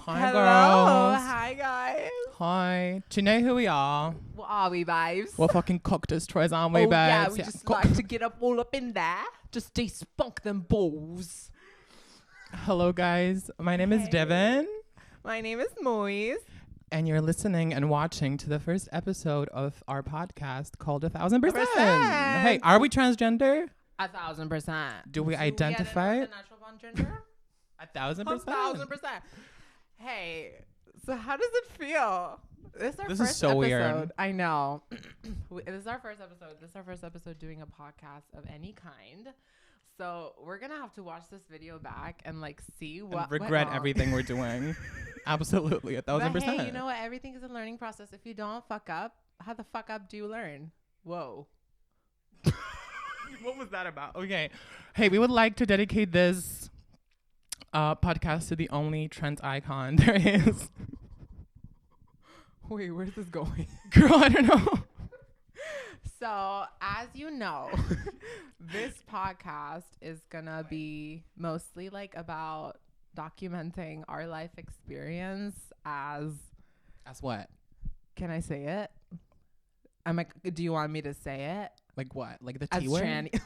Hi, Hello. girls. Hi, guys. Hi. Do you know who we are? What are we, babes? We're fucking cock destroyers, aren't we, oh, babes? yeah, we just like to get up all up in there. Just de-spunk them balls. Hello, guys. My name is Hey. Devon. My name is Moiz. And you're listening and watching to the first episode of our podcast called 1,000%. Hey, are we transgender? 1,000%. Do we identify? The natural born gender? 1,000%. 1,000%. Hey, so how does it feel? This This first is so episode. weird. I know. This is our first episode. This is our first episode doing a podcast of any kind. So we're going to have to watch this video back and like see what And regret went wrong. everything we're doing. Absolutely, 1,000%. But hey, you know what? Everything is a learning process. If you don't fuck up, how the fuck up do you learn? Whoa. What was that about? Okay. Hey, we would like to dedicate this podcast to the only trans icon there is. Wait, where's this going? Girl, I don't know. So, as you know, this podcast is going to be mostly like about documenting our life experience as what? can I say it? I'm like, do you want me to say it? Like what? Like the As T word? tranny.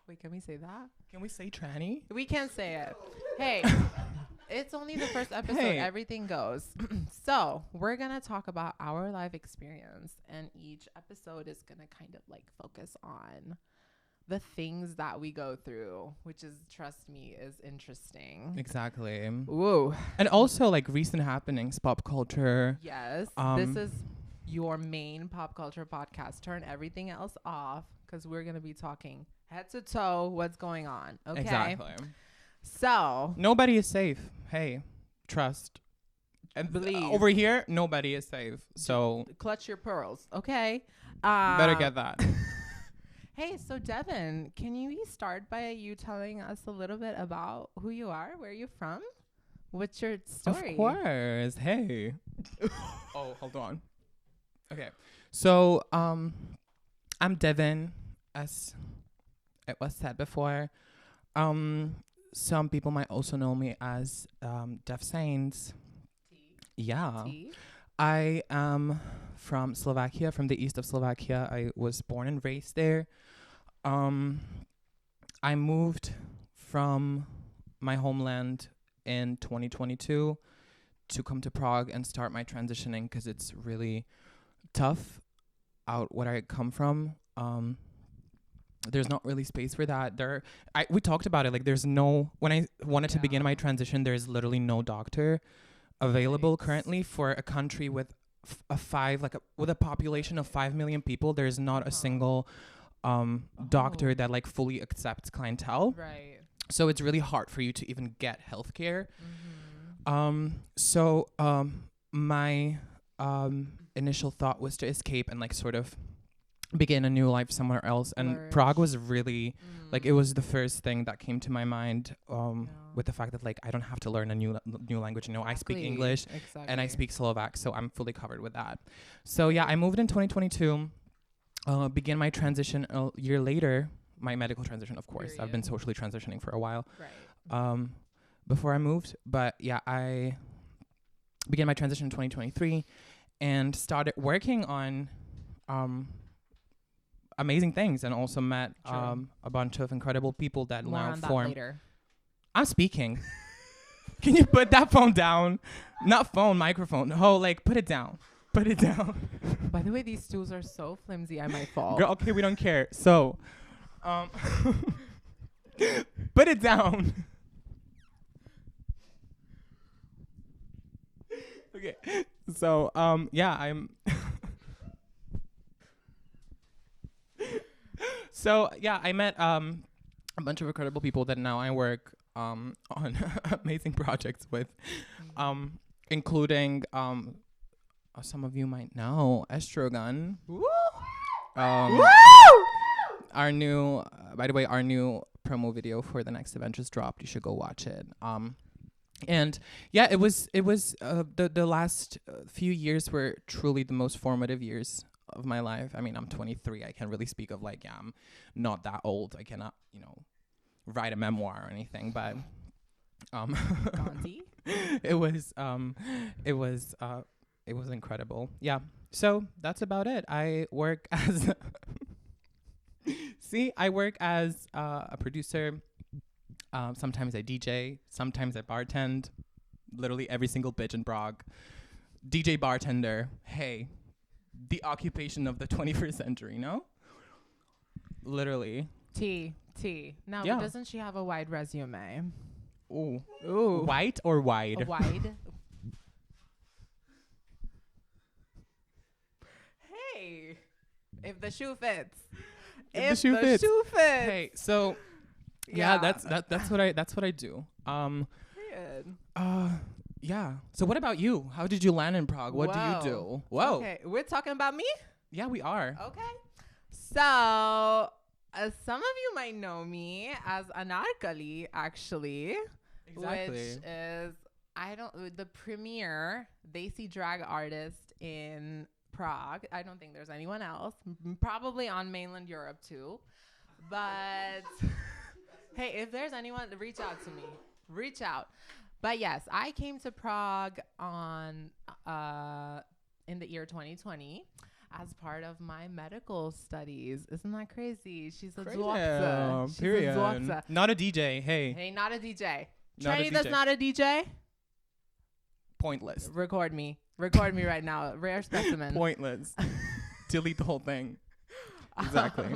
Wait, can we say that? Can we say tranny? We can't say it. Hey, it's only the first episode. Hey. Everything goes. So we're going to talk about our life experience, and each episode is going to kind of like focus on the things that we go through, which is, trust me, is interesting. Exactly. Whoa. And also like recent happenings, pop culture. Yes. Um, This is your main pop culture podcast. Turn everything else off because we're going to be talking head to toe what's going on. Okay. Exactly. So Nobody is safe. Hey, trust. And Believe. over here, nobody is safe. So clutch your pearls. Okay. better get that. Hey, so Devon, can you start by you telling us a little bit about who you are, where you're from? What's your story? Of course. Hey. Oh, hold on. Okay. So, I'm Devon, as it was said before. Some people might also know me as Dev Saints. Yeah. T. I am from Slovakia, from the east of Slovakia. I was born and raised there. I moved from my homeland in 2022 to come to Prague and start my transitioning because it's really tough out where I come from. There's not really space for that. We talked about it. Like, there's no, when I wanted to begin my transition, there's literally no doctor available currently for a country with with a population of 5 million people. There's not a single doctor that like fully accepts clientele. Right. So it's really hard for you to even get healthcare. My initial thought was to escape and like sort of begin a new life somewhere else. And Flourish. Prague was really like, it was the first thing that came to my mind Yeah. with the fact that like I don't have to learn a new language. You know, I speak Exactly. English Exactly. and I speak Slovak, so I'm fully covered with that. So yeah, I moved in 2022, began my transition a year later, my medical transition, of course. I've been socially transitioning for a while Right. before I moved. But yeah, I began my transition in 2023 and started working on amazing things, and also met True. a bunch of incredible people that More now on that form. later. I'm speaking. Can you put that phone down? Not phone, microphone. Oh, like, put it down. Put it down. By the way, these stools are so flimsy, I might fall. Girl, okay, we don't care. So, put it down. Okay. So, yeah, I'm... So, yeah, I met a bunch of incredible people that now I work on amazing projects with, including some of you might know Estrogen. Woo! Our new, by the way, our new promo video for the next event just dropped. You should go watch it. And yeah, it was the last few years were truly the most formative years of my life. I mean, I'm 23. I can't really speak of like, yeah, I'm not that old. I cannot, write a memoir or anything, but Gandhi. it was it was uh it was incredible. Yeah. So that's about it. I work as I work as a producer. Sometimes I DJ, sometimes I bartend. Literally every single bitch in Prague. DJ bartender. Hey, the occupation of the 21st century, no? Literally. T. Now, Yeah. doesn't she have a wide resume? Ooh. Ooh. White or wide? A wide. Hey, if the shoe fits. If the shoe fits. Shoe fits. Hey, so yeah, that's what I do. Period. Yeah. So what about you? How did you land in Prague? What do you do? Whoa. Okay, we're talking about me? Yeah, we are. Okay. So, some of you might know me as Ankali, actually. Exactly. Which is, the premier Desi drag artist in Prague. I don't think there's anyone else. Probably on mainland Europe too. But hey, if there's anyone, reach out to me. Reach out. But yes, I came to Prague on in the year 2020 as part of my medical studies. Isn't that crazy? She's a Zwoksa. Period. Not a DJ. Hey. Hey, not a DJ. Not Trenny a that's DJ. not a DJ. Pointless. Record me right now. Rare specimen. Pointless. Delete the whole thing. Exactly.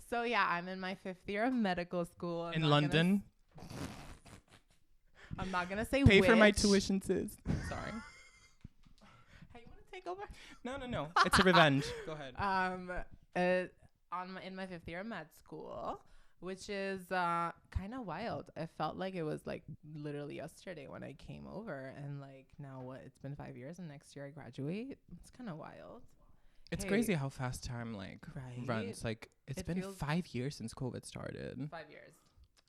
So yeah, I'm in my 5th year of medical school. In London. I'm not gonna say Pay which. for my tuition, sis. Sorry. Hey, you wanna take over? No. It's a revenge. Go ahead. In my 5th year of med school, which is kind of wild. I felt like it was like literally yesterday when I came over, and like now it's been 5 years, and next year I graduate. It's kind of wild. It's crazy how fast time Right? runs. Like it been 5 years since COVID started. 5 years.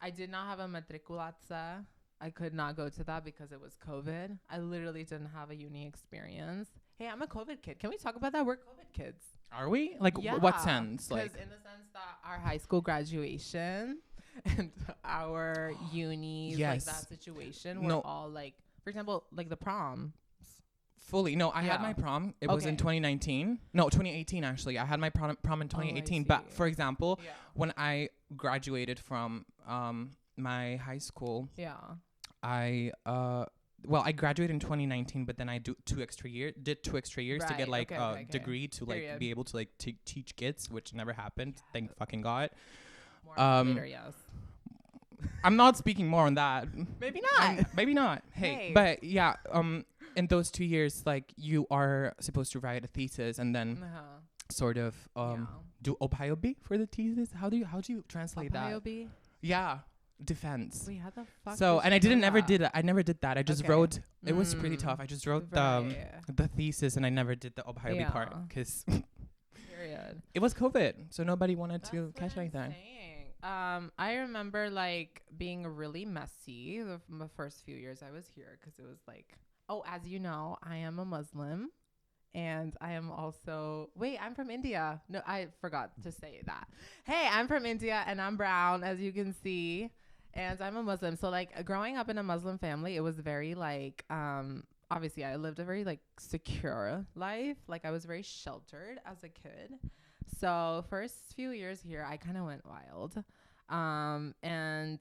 I did not have a matrikulace. I could not go to that because it was COVID. I literally didn't have a uni experience. Hey, I'm a COVID kid. Can we talk about that? We're COVID kids. Are we? Like Yeah, what sense? Like in the sense that our high school graduation and our unis, Yes. like that situation, we're all like, for example, like the prom. fully. No, I had Yeah. my prom. It was in 2019. No, 2018 actually. I had my prom in 2018. But see. for example, Yeah. when I graduated from my high school, Yeah. I graduated in 2019, but then I did 2 extra years to get like a degree to like be able to like teach kids, which never happened. Yeah. Thank fucking God. More on later, yes. I'm not speaking more on that. Maybe not. Maybe not. Hey, but yeah, in those 2 years, like you are supposed to write a thesis and then sort of do obhajoby for the thesis. How do you translate obhajoby? that? Yeah. Defense. Wait, how the fuck? So, and I never did that. I just wrote. It was pretty tough. I just wrote the thesis, and I never did the obhajoby part because it was COVID, so nobody wanted to catch anything. I remember like being really messy the first few years I was here because it was like, as you know, I am a Muslim. And I am also, I'm from India. No, I forgot to say that. Hey, I'm from India and I'm brown, as you can see. And I'm a Muslim. So like growing up in a Muslim family, it was very like, obviously I lived a very like secure life. Like I was very sheltered as a kid. So first few years here, I kind of went wild. And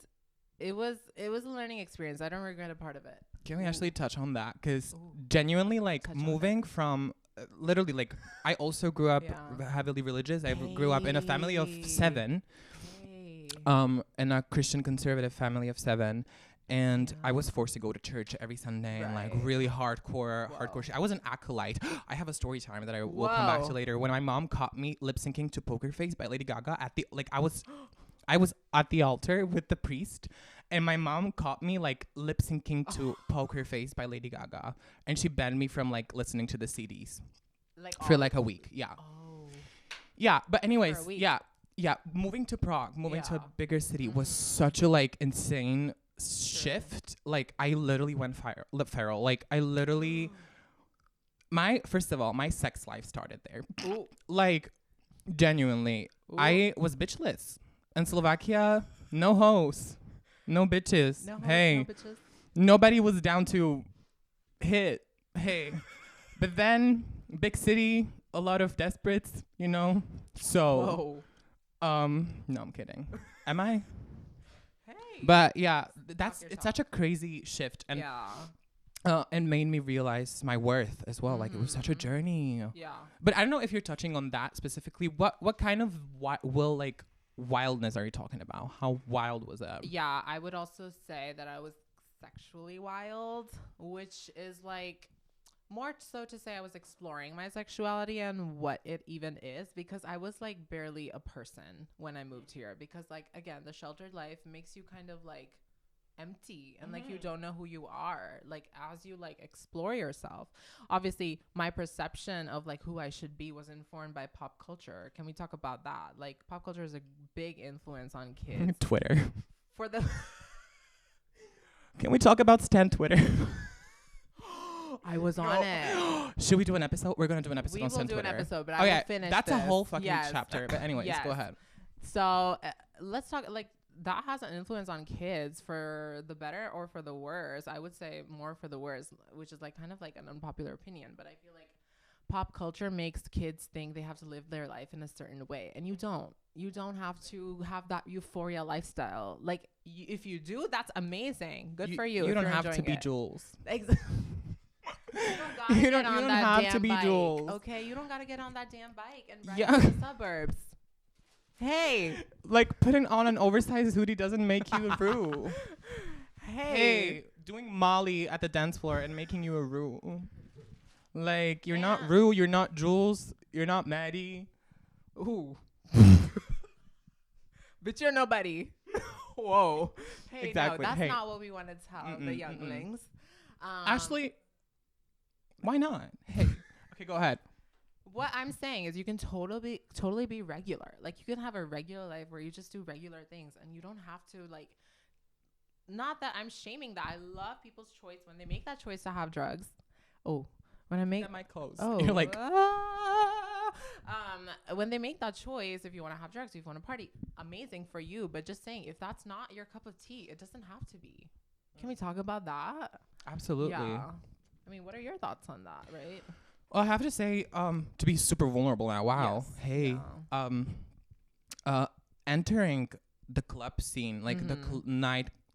it was a learning experience. I don't regret a part of it. Can we actually touch on that? Because genuinely, like moving from literally, like I also grew up heavily religious. I grew up in a family of 7, in a Christian conservative family of 7. And I was forced to go to church every Sunday and like really hardcore shit. I was an acolyte. I have a story time that I will come back to later. When my mom caught me lip syncing to Poker Face by Lady Gaga at the I was at the altar with the priest, and my mom caught me like lip syncing to Poker Face by Lady Gaga, and she banned me from like listening to the CDs for like a week. Yeah. Yeah, but anyways, yeah. Moving to Prague, to a bigger city was such a like insane shift. Like I literally went feral. Like I literally, first of all, my sex life started there. Ooh. Like genuinely, I was bitchless. In Slovakia, no hoes, no bitches. No nobody was down to hit. Hey, but then big city, a lot of desperates, you know. So, no, I'm kidding. Am I? Hey. But yeah, it's such a crazy shift, and it made me realize my worth as well. Like, it was such a journey. Yeah. But I don't know if you're touching on that specifically. What kind of wildness are you talking about? How wild was that? Yeah, I would also say that I was sexually wild, which is like more so to say I was exploring my sexuality and what it even is, because I was like barely a person when I moved here, because like, again, the sheltered life makes you kind of like empty and like you don't know who you are, like as you like explore yourself. Obviously my perception of like who I should be was informed by pop culture. Can we talk about that? Like, pop culture is a big influence on kids. Twitter. For the Can we talk about Stan Twitter? I was on it. Should we do an episode? We're gonna do an episode We on will Stan do Twitter. an episode, but I will finish that's this. a whole fucking Yes. chapter. But anyways, Yes. go ahead. So let's talk, like, that has an influence on kids for the better or for the worse. I would say more for the worse, which is like kind of like an unpopular opinion, but I feel like pop culture makes kids think they have to live their life in a certain way, and you don't have to have that euphoria lifestyle. Like, if you do, that's amazing, good for you. You if don't you're have to enjoying be it. Jules. You don't have to be bike. Jules. Okay, you don't gotta get on that damn bike and ride Yeah. to the suburbs. Hey, Like, putting on an oversized hoodie doesn't make you a roo. hey, Doing Molly at the dance floor and making you a roo. Like, you're not Rue, you're not Jules, you're not Maddie. Ooh. but you're nobody. Whoa. Hey, Exactly. no, that's Hey. not what we want to tell the younglings. Actually, why not? Hey. Okay, go ahead. What I'm saying is you can totally be regular. Like, you can have a regular life where you just do regular things, and you don't have to, like, not that I'm shaming that. I love people's choice when they make that choice to have drugs. Oh, when I make That might close. oh, You're like, when they make that choice, if you want to have drugs, if you want to party, amazing for you. But just saying, if that's not your cup of tea, it doesn't have to be. Can we talk about that? absolutely. Yeah. I mean, what are your thoughts on that, right? Well, I have to say, to be super vulnerable now. Wow. Yes. Hey. Yeah. Entering the club scene, like the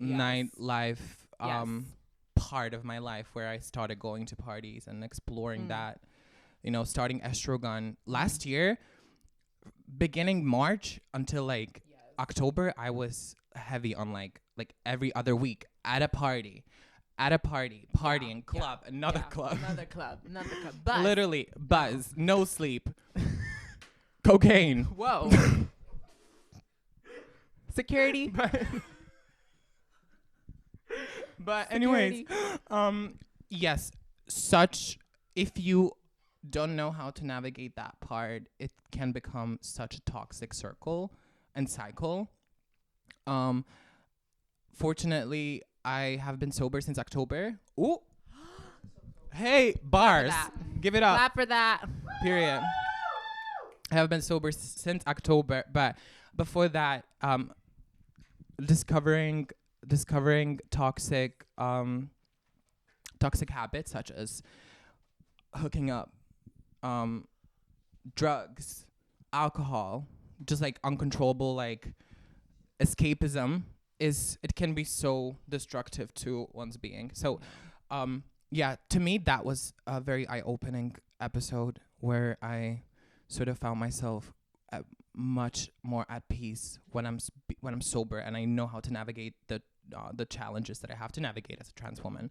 nightlife, Yes. part of my life, where I started going to parties and exploring that, you know, starting Estrogun last year, beginning March until like October, I was heavy on like every other week at a party, partying, club, another club. Buzz. Literally buzz, no sleep, cocaine. Whoa. Security. But anyways, yes, if you don't know how to navigate that part, it can become such a toxic circle and cycle. Fortunately, I have been sober since October. Ooh. Hey, bars. Give it up. Clap for that. Period. I have been sober since October, but before that, discovering toxic habits such as hooking up, drugs, alcohol, just like uncontrollable like escapism it can be so destructive to one's being. So yeah, to me that was a very eye-opening episode where I sort of found myself much more at peace when I'm sober, and I know how to navigate the challenges that I have to navigate as a trans woman,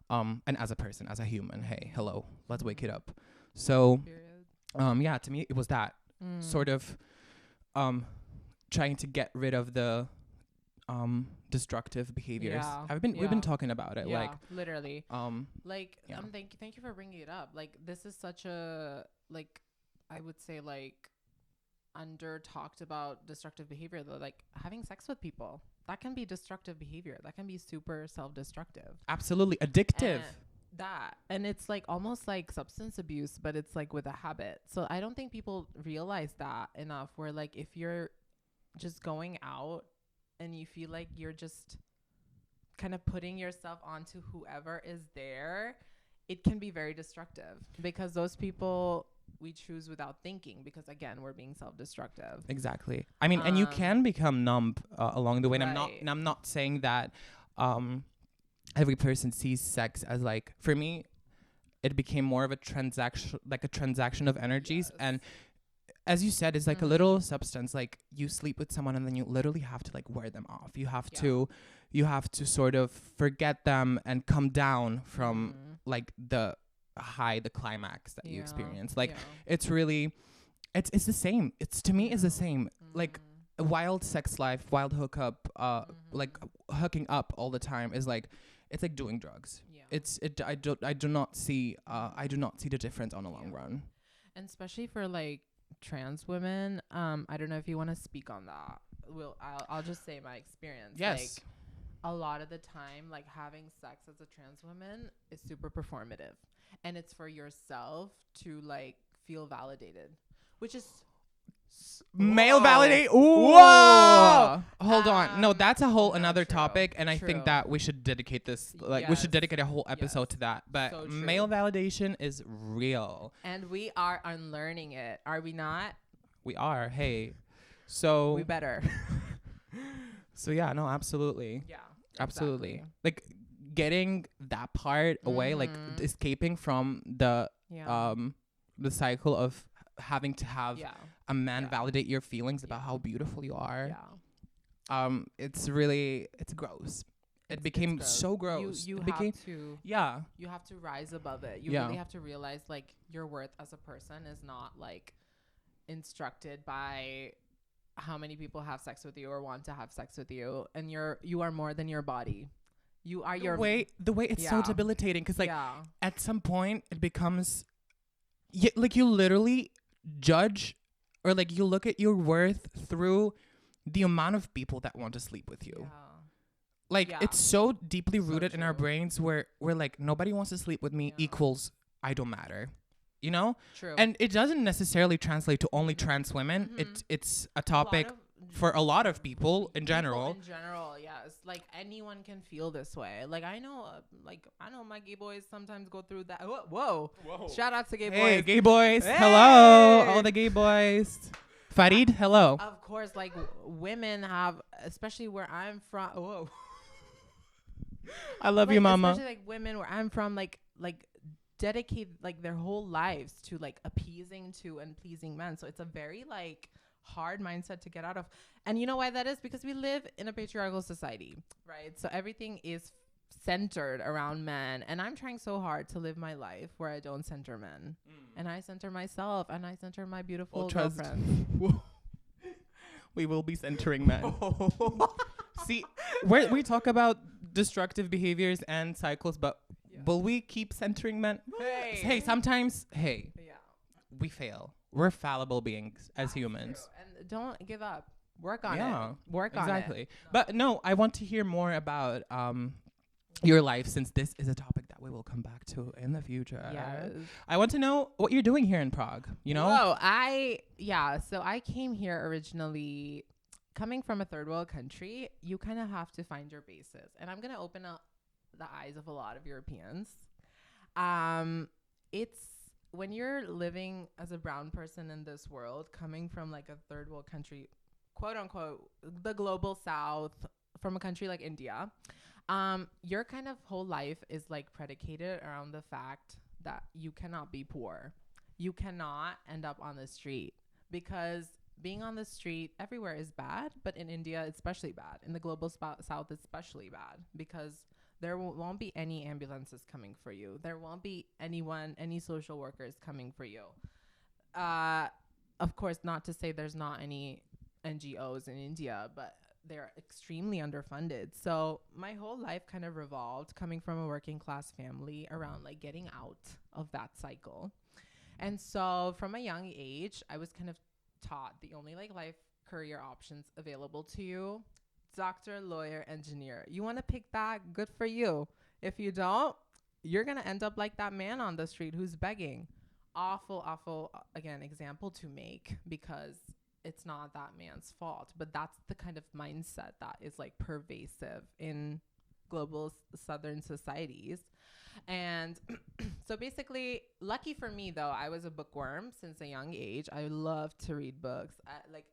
and as a person, as a human. Hey, hello, let's wake it up. So, yeah, to me it was that sort of trying to get rid of the destructive behaviors. We've been talking about it, like literally. Thank you for bringing it up. Like, this is such a, like, I would say, like, under talked about destructive behavior, though. Like, having sex with people, that can be destructive behavior. That can be super self-destructive. Absolutely addictive. And it's like almost like substance abuse, but it's like with a habit. So I don't think people realize that enough, where like if you're just going out and you feel like you're just kind of putting yourself onto whoever is there, it can be very destructive, because those people we choose without thinking, because again, we're being self-destructive. Exactly. I mean, and you can become numb along the way. And Right. I'm not saying that every person sees sex as like, for me, it became more of a transaction of energies. Yes. And as you said, it's like a little substance. Like, you sleep with someone and then you literally have to like wear them off. You have to sort of forget them and come down from like the climax that you experience. Like, it's really, it's the same. It's, to me, it's the same. Like, a wild sex life, wild hookup, like hooking up all the time is like, it's like doing drugs. I do not see the difference on the long run. And especially for like trans women, I don't know if you want to speak on that. I'll just say my experience. Yes. Like, a lot of the time, like, having sex as a trans woman is super performative, and it's for yourself to like feel validated, which is male validate. Ooh. Whoa. Hold on. No, that's a whole another true. topic, and I think that we should dedicate this. Like, we should dedicate a whole episode to that. But So male validation is real, and we are unlearning it. Are we not? we are. Hey, so We better. so yeah, no, absolutely. Yeah. Absolutely. Exactly. Like, getting that part away, like escaping from the cycle of having to have a man validate your feelings about how beautiful you are. It's gross. It became so gross. You have to rise above it. You really have to realize, like, your worth as a person is not like instructed by how many people have sex with you or want to have sex with you, and you are more than your body. You are the way it's so debilitating, because like at some point it becomes like you literally judge, or like you look at your worth through the amount of people that want to sleep with you. Like, it's so deeply rooted in our brains where we're like, nobody wants to sleep with me equals I don't matter. You know? True. And it doesn't necessarily translate to only trans women. It's a topic for a lot of people in general. In general, yes. Like, anyone can feel this way. Like, I know my gay boys sometimes go through that. Whoa. Shout out to gay boys. Hey, gay boys. Hey. Hello, all the gay boys. Farid, hello. Of course, like, women have, especially where I'm from. Whoa. I love you, mama. Especially like women where I'm from, like dedicate like their whole lives to like appeasing to and pleasing men. So it's a very like hard mindset to get out of. And you know why that is? Because we live in a patriarchal society, right? So everything is centered around men, and I'm trying so hard to live my life where I don't center men, and I center myself, and I center my beautiful girlfriends. We will be centering men. See, we talk about destructive behaviors and cycles, but will we keep centering men? Hey, sometimes, we fail. We're fallible beings as humans. True. And don't give up. Work on it. Work on it. Exactly. But no, I want to hear more about your life, since this is a topic that we will come back to in the future. Yes. I want to know what you're doing here in Prague, you know? So I came here originally coming from a third world country. You kind of have to find your bases. And I'm going to open up the eyes of a lot of Europeans. It's when you're living as a brown person in this world, coming from like a third world country, quote unquote, the global south, from a country like India, your kind of whole life is like predicated around the fact that you cannot be poor. You cannot end up on the street, because being on the street everywhere is bad, but in India, it's especially bad. In the global south, it's especially bad, because there won't be any ambulances coming for you. There won't be any social workers coming for you. Of course, not to say there's not any NGOs in India, but they're extremely underfunded. So my whole life kind of revolved, coming from a working class family, around like getting out of that cycle. And so from a young age, I was kind of taught the only like life career options available to you: doctor, lawyer, engineer. You want to pick that? Good for you. If you don't, you're going to end up like that man on the street who's begging. Awful, again, example to make, because it's not that man's fault, but that's the kind of mindset that is like pervasive in global southern societies. And so basically, lucky for me though, I was a bookworm since a young age. I love to read books.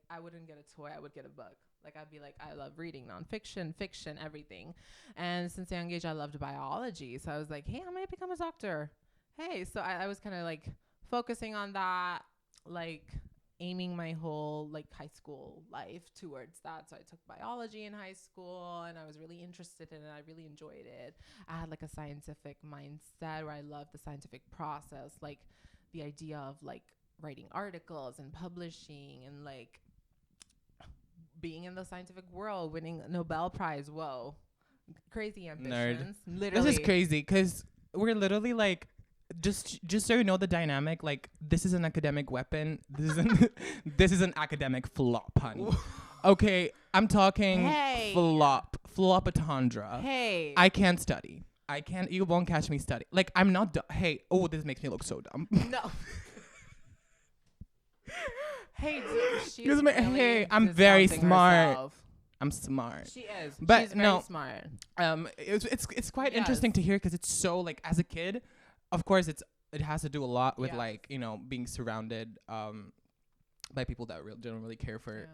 I wouldn't get a toy, I would get a book. Like I'd be like, I love reading nonfiction, fiction, everything. And since a young age, I loved biology. So I was like, hey, I might become a doctor. Hey, so I was kind of like focusing on that, like aiming my whole like high school life towards that. So I took biology in high school and I was really interested in it. I really enjoyed it. I had like a scientific mindset where I loved the scientific process, like the idea of like writing articles and publishing and like being in the scientific world, winning a Nobel Prize. Whoa, crazy ambitions. Nerd. Literally. This is crazy because we're literally like, just so you know the dynamic, like this is an academic weapon. This is an academic flop, honey. Okay, I'm talking flopatondra. Hey, I can't study. I can't. You won't catch me study. Like I'm not. Hey, oh, this makes me look so dumb. No. Hey, dude, she's really hey, I'm very smart. Herself. I'm smart. She is, but she's very no, smart. It's quite interesting to hear because it's so like as a kid, of course it has to do a lot with like being surrounded by people that don't really care for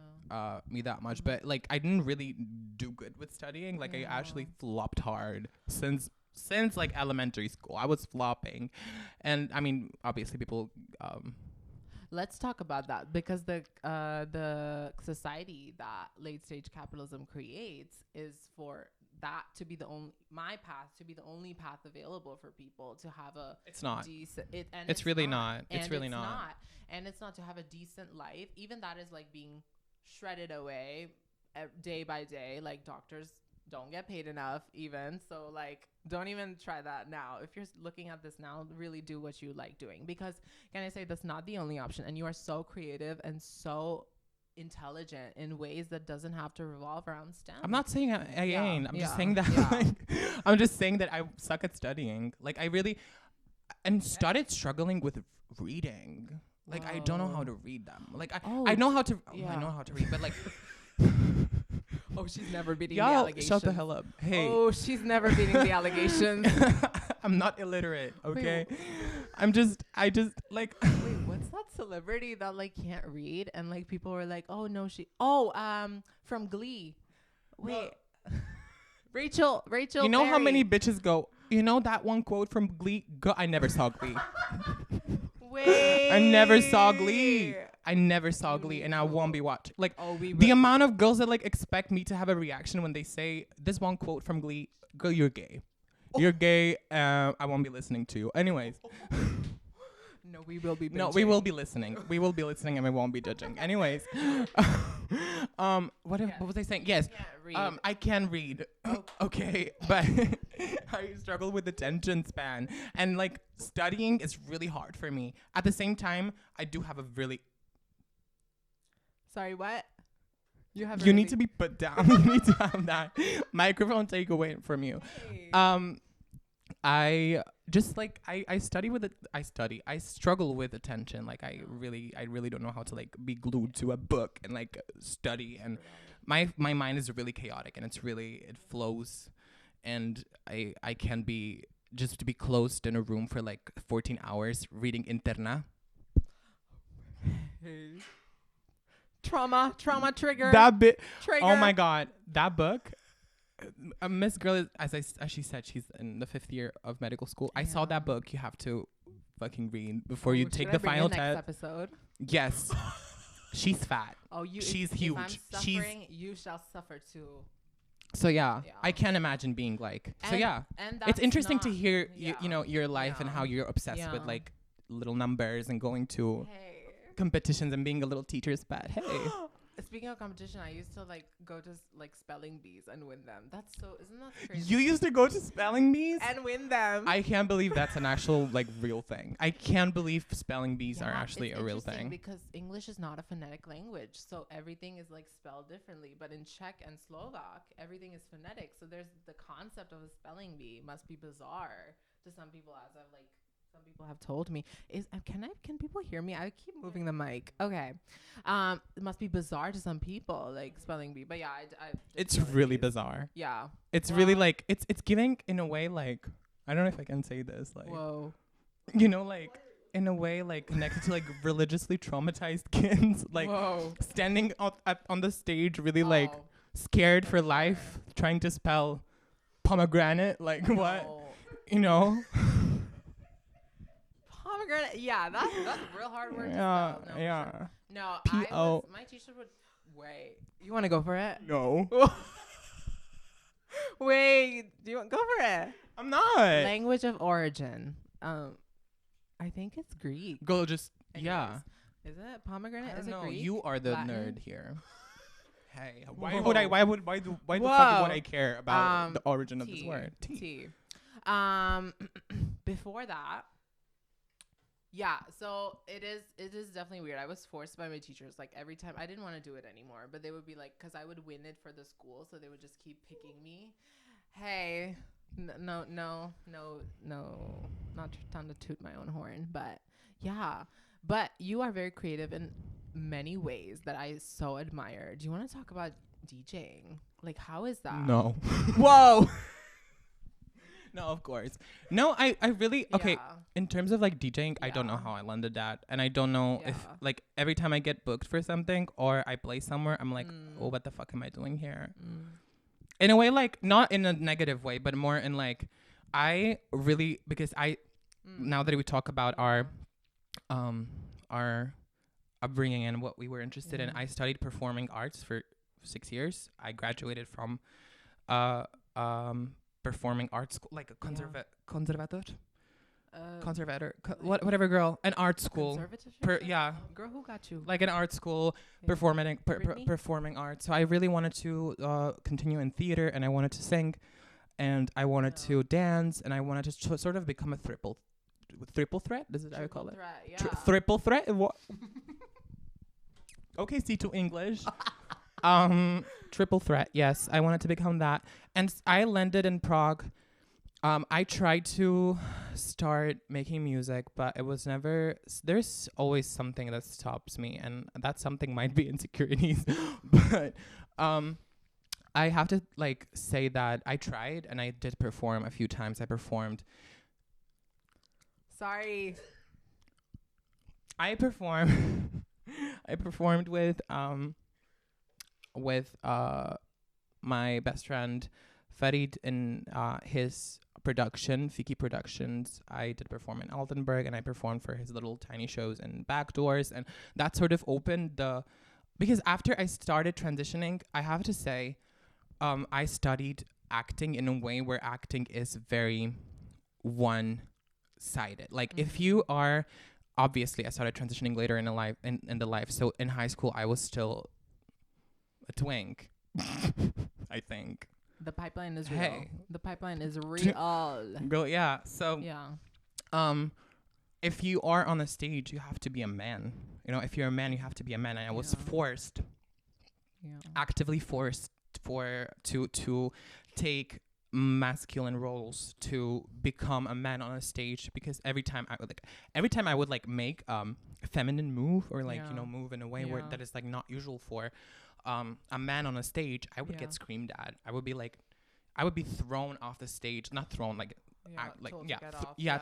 me that much. But like I didn't really do good with studying. Like I actually flopped hard since like elementary school. I was flopping, and I mean obviously people. Let's talk about that because the society that late stage capitalism creates is for that to be the only only path available for people to have a it's not decent it's really not it's really not and it's not to have a decent life. Even that is like being shredded away day by day. Like doctors don't get paid enough even, so like don't even try that now. If you're looking at this now, really do what you like doing, because can I say that's not the only option, and you are so creative and so intelligent in ways that doesn't have to revolve around STEM. I'm not saying I ain't. I'm just saying that like, I'm just saying that I suck at studying. Like I really started struggling with reading. Like I don't know how to read them. Like I know how to I know how to read, but like oh, she's never beating the allegations. Shut the hell up. Hey. Oh, she's never beating the allegations. I'm not illiterate, okay? I just like wait, what's that celebrity that like can't read and like people were like, "Oh no, from Glee." Wait. Rachel. You know Berry. how many bitches go, you know that one quote from Glee? I never saw Glee. Wait. I never saw Glee. And I won't be watching. Like the amount of girls that like expect me to have a reaction when they say this one quote from Glee, girl, you're gay. You're gay. I won't be listening to you. Anyways. No, we will be. No, we will be listening. We will be listening, and we won't be judging. Anyways, what was I saying? Yes, I can read. Okay, but I struggle with attention span, and like studying is really hard for me. At the same time, I do have a really. Sorry, what? You need to be put down. You need to have that microphone take away from you. Hey. I just like I study with it. I struggle with attention. Like I really don't know how to like be glued to a book and like study. And my mind is really chaotic, and it flows, and I can be just to be closed in a room for like 14 hours reading Interna. Trauma trigger. That bit. Trigger. Oh my God, that book. Miss Girl, as she said, she's in the 5th year of medical school. I saw that book. You have to fucking read before you take the final test. Episode? Yes. She's fat. She's huge. If I'm suffering, you shall suffer too. So yeah, I can't imagine being like. And it's interesting to hear your life and how you're obsessed with like little numbers and going to competitions and being a little teacher's pet. Hey. Speaking of competition, I used to like go to like spelling bees and win them. Isn't that crazy? You used to go to spelling bees and win them. I can't believe that's an actual like real thing. I can't believe spelling bees are actually a real thing. Because English is not a phonetic language, so everything is like spelled differently. But in Czech and Slovak, everything is phonetic. So there's the concept of a spelling bee must be bizarre to some people, as I've like some people have told me is can people hear me? I keep moving the mic. Okay. It must be bizarre to some people, like spelling bee. But yeah, it's really bizarre. Yeah. It's really like it's giving in a way like I don't know if I can say this like whoa. You know, like in a way like connected to like religiously traumatized kids like whoa. standing on the stage really like scared for life, trying to spell pomegranate like what, you know. Pomegranate, yeah, that's a real hard word to Yeah, spell. No, yeah. sure. No, P-O. my teacher would wait. You want to go for it? No. Wait, do you want go for it? I'm not. Language of origin. I think it's Greek. Go just Anyways. Yeah. Is it pomegranate? I Is don't it know. Greek? You are the Latin? nerd here. Hey, why Whoa. would I? Why the fuck would I care about the origin of this word? T. Before that, yeah. So it is definitely weird. I was forced by my teachers. Like every time, I didn't want to do it anymore, but they would be like, because I would win it for the school, so they would just keep picking me. Hey, no, not time to toot my own horn, but yeah. But you are very creative in many ways that I so admire. Do you want to talk about DJing? Like, how is that? No. Whoa. No, of course. No, I really okay. Yeah. In terms of like DJing, I don't know Yeah. how I landed that, and I don't know if Yeah. like every time I get booked for something or I play somewhere, I'm like, oh, what the fuck am I doing here? In a way, like not in a negative way, but more in like, I really because now that we talk about our upbringing and what we were interested in, I studied performing arts for 6 years. I graduated from performing arts school, like a whatever girl, an art school. Girl, who got you? Like an art school, performing arts. So I really wanted to continue in theater, and I wanted to sing, and I wanted to dance, and I wanted to sort of become a triple threat. Is it how you call it? Triple threat. What? Okay, C2 English. Triple threat. Yes, I wanted to become that, and I landed in Prague. I tried to start making music, but it was never. There's always something that stops me, and that something might be insecurities. But I have to like say that I tried, and I did perform a few times. I performed. Sorry. I performed. I performed with my best friend Farid in his production, Fiki Productions. I did perform in Altenburg, and I performed for his little tiny shows in Backdoors, and that sort of opened because after I started transitioning, I have to say, I studied acting in a way where acting is very one-sided. Like if you are, obviously I started transitioning later in the life. So in high school, I was still a twink, I think. The pipeline is real. Hey. The pipeline is real. Girl, yeah. So Yeah. if you are on the stage, you have to be a man. You know, if you're a man, you have to be a man. And I was forced, actively forced to take masculine roles to become a man on a stage, because every time I would make a feminine move or move in a way where that is like not usual for a man on a stage, I would get screamed at. I would be thrown off the stage, not thrown,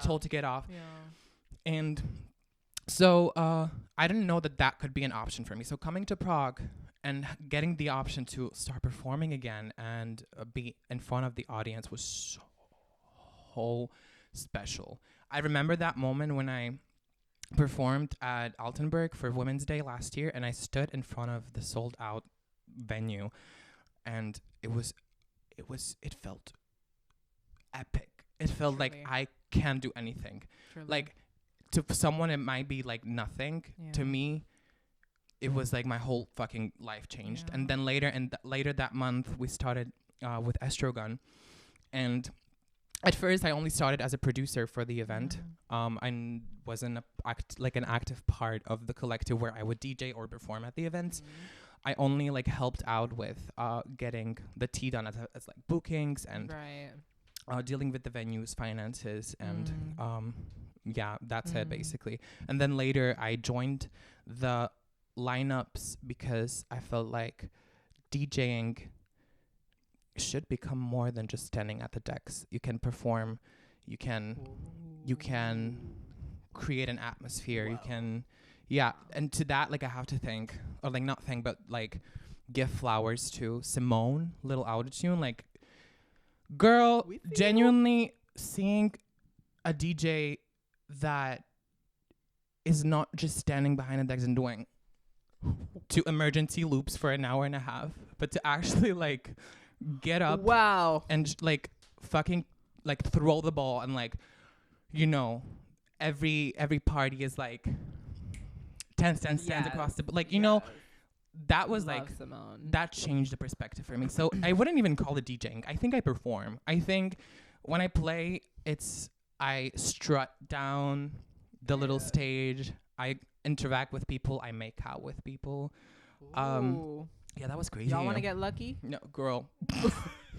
told to get off. And so I didn't know that could be an option for me. So coming to Prague and getting the option to start performing again and be in front of the audience was so special. I remember that moment when I performed at Altenburg for Women's Day last year, and I stood in front of the sold out venue, and it felt epic. It felt like I can't do anything. Truly. Like to someone it might be like nothing. To me, it was like my whole fucking life changed. And then later that month we started with Estrogen, and at first I only started as a producer for the event. I wasn't an active part of the collective where I would DJ or perform at the events. I only helped out with getting the tea done as bookings and dealing with the venues, finances, and yeah, that's it basically. And then later I joined the lineups because I felt like DJing should become more than just standing at the decks. You can perform, you can create an atmosphere. Wow. You can, and to that, like, I have to thank, or like not thank, but like give flowers to Simone, Little Autotune. Like, girl, genuinely seeing a DJ that is not just standing behind the decks and doing two emergency loops for an hour and a half, but to actually like get up, and like fucking like throw the ball, and like, you know, every party is like 10 stands across the, like, you know, that was like Simone. That changed the perspective for me. So I wouldn't even call it DJing. I think I perform. I think when I play, I strut down the little stage. I interact with people. I make out with people. Yeah, that was crazy. Y'all want to get lucky? No, girl.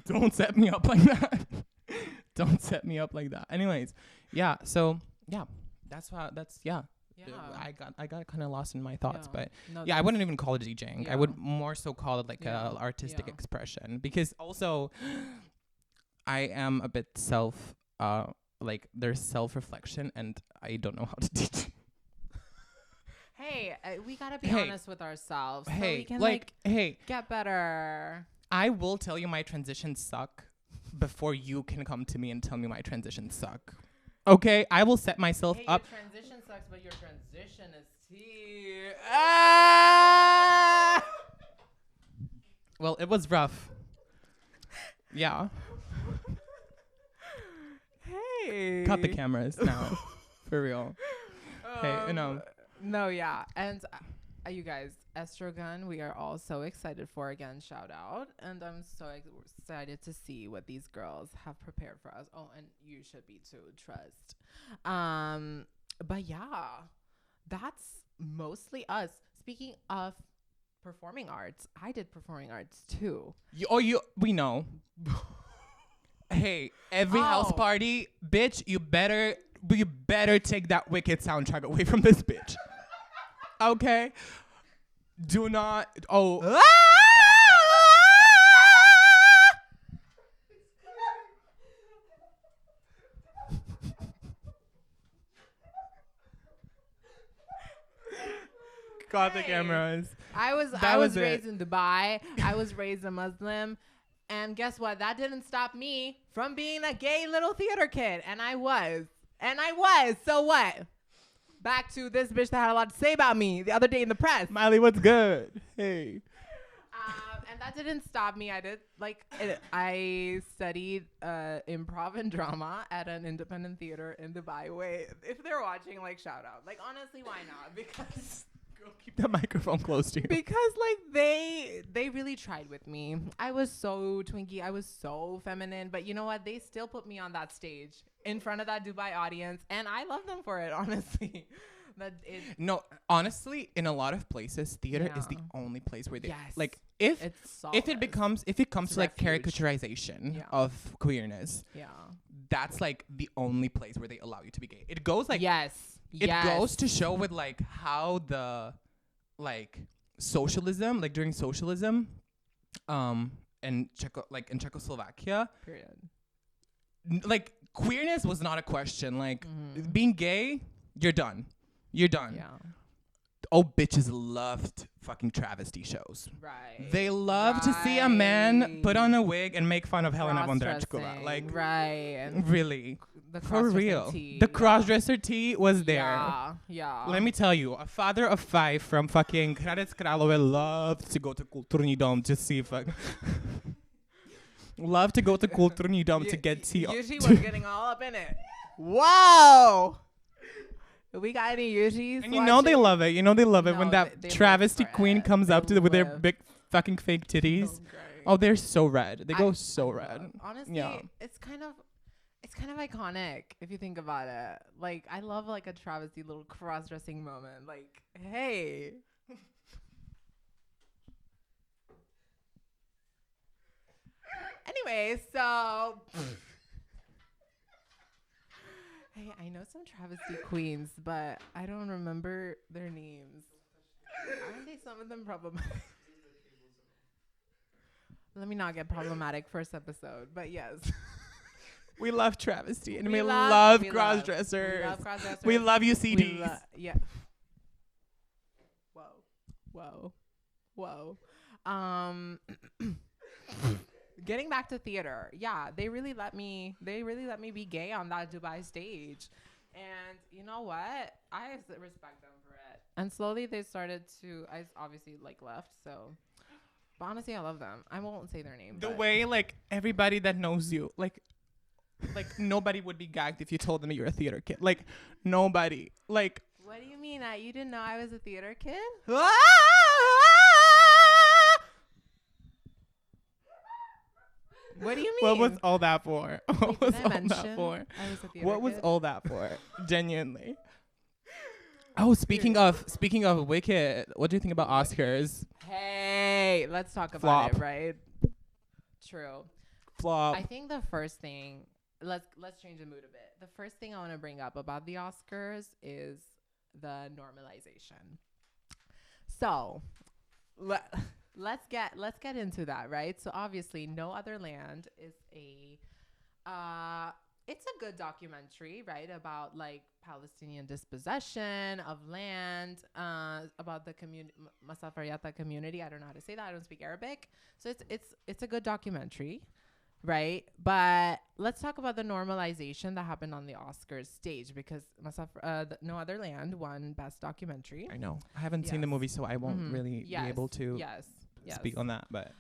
Don't set me up like that. Don't set me up like that. Anyways, yeah. So yeah, I got kind of lost in my thoughts, but I wouldn't even call it DJing. I would more so call it like a artistic expression, because also I am a bit like there's self-reflection, and I don't know how to teach. Hey, we gotta be honest with ourselves. So we can get better. I will tell you my transitions suck before you can come to me and tell me my transitions suck. Okay, I will set myself up. Your transition sucks, but your transition is tea. Well, it was rough. Yeah. Hey. Cut the cameras now. For real. Hey, you know. No, yeah. And you guys, Estrogun, we are all so excited for, again, shout out. And I'm so excited to see what these girls have prepared for us. Oh, and you should be too, trust. But yeah, that's mostly us. Speaking of performing arts, I did performing arts too. We know. Hey, every house party, bitch, you better take that Wicked soundtrack away from this bitch. Okay? Do not. Got the cameras. I was raised in Dubai. I was raised a Muslim. And guess what? That didn't stop me from being a gay little theater kid. And I was. So what? Back to this bitch that had a lot to say about me the other day in the press. Miley, what's good? Hey. And that didn't stop me. I studied improv and drama at an independent theater in Dubai. Wait, if they're watching, like, shout out. Like, honestly, why not? Because... Keep the microphone close to you. Because like they really tried with me. I was so twinky. I was so feminine. But you know what? They still put me on that stage in front of that Dubai audience, and I love them for it. Honestly, no. Honestly, in a lot of places, theater is the only place where they like if it comes to like caricaturization of queerness. Yeah, that's like the only place where they allow you to be gay. It goes like It goes to show with like how the like socialism, like during socialism, in Czechoslovakia, period. Like queerness was not a question. Like being gay, you're done. Yeah. Oh, bitches loved fucking travesty shows. Right. They love to see a man put on a wig and make fun of Helena Bondarchukova. Like, really. For real. The crossdresser tea was there. Yeah. Let me tell you, a father of 5 from fucking Hradec Králové loved to go to Kulturní dom to see loved to go to Kulturní dom to get tea. Yuji was getting all up in it. Wow. We got any Yujis? And you know they love it. You know they love it when that travesty queen comes up to with their big fucking fake titties. Oh, they're so red. They go so red. Honestly, it's kind of iconic if you think about it. Like, I love like a travesty little cross-dressing moment. Like, hey. Anyway, so hey, I know some travesty queens, but I don't remember their names. Aren't they some of them problematic? Let me not get problematic first episode, but yes. We love travesty and we love We cross-dressers. love cross-dressers. We love you, CDs. Yeah. Whoa. Getting back to theater. Yeah, they really let me be gay on that Dubai stage. And you know what? I respect them for it. And slowly they started to, I obviously like left, so. But honestly, I love them. I won't say their name. The way, like, everybody that knows you, like nobody would be gagged if you told them you're a theater kid. Like, nobody. Like. What do you mean? You didn't know I was a theater kid? What do you mean? What was all that for? What was all that for? I was a theater What was kid? all that for? Genuinely. Oh, speaking of Wicked, what do you think about Oscars? Hey, let's talk about Flop. it, right? True. Flop. I think the first thing, let's change the mood a bit. The first thing I want to bring up about the Oscars is the normalization. So, let's get into that, right? So obviously, No Other Land is it's a good documentary, right, about like Palestinian dispossession of land, about the Masafariata community. I don't know how to say that. I don't speak Arabic, so it's a good documentary, right? But let's talk about the normalization that happened on the Oscars stage, because No Other Land won Best Documentary. I know. I haven't seen the movie, so I won't really be able to speak on that. But